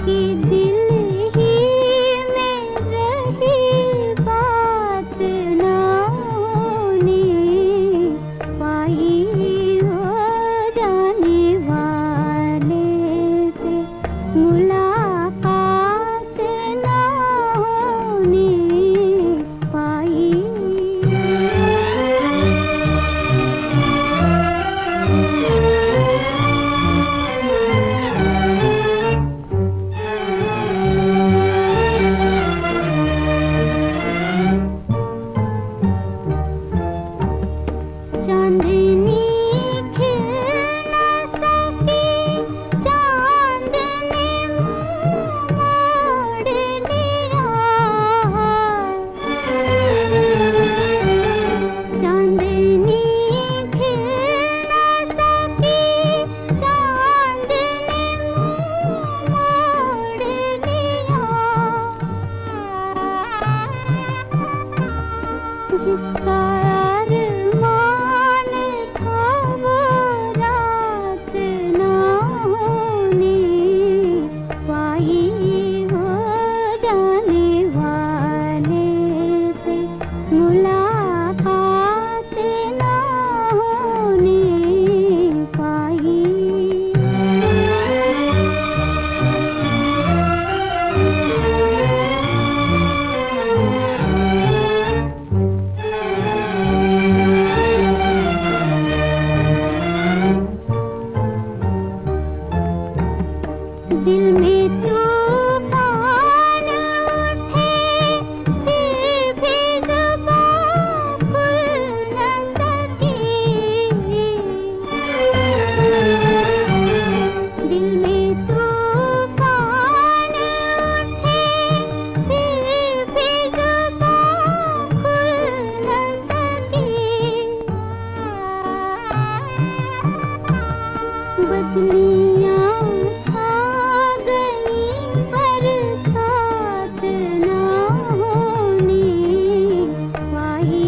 कि दिल ही में रही बात ना होने पाई हो जाने वाले से मुलाकात ना होने पाई। चांदनी खिल न सकी, चांद ने मोड़ लिया। चांदनी खिल न सकी, चांद ने मोड़ लिया। जिसका अरमान था वो रात ना होने पाई हो जाने वाले से मुलाकात ना होने पाई। दिल में तूफान उठे फिर भी ज़ुबान खुल न सकी। दिल में तूफान उठे फिर भी ज़ुबान खुल न सकी। बदलियाँ छा गई बरसात ना होने पाई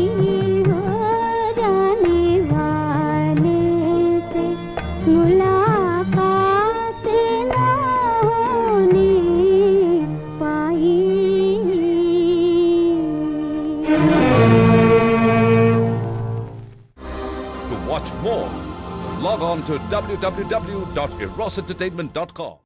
हो जाने वाले से मुलाकात ना होने पाई। To watch more, log on to www.erosentertainment.com.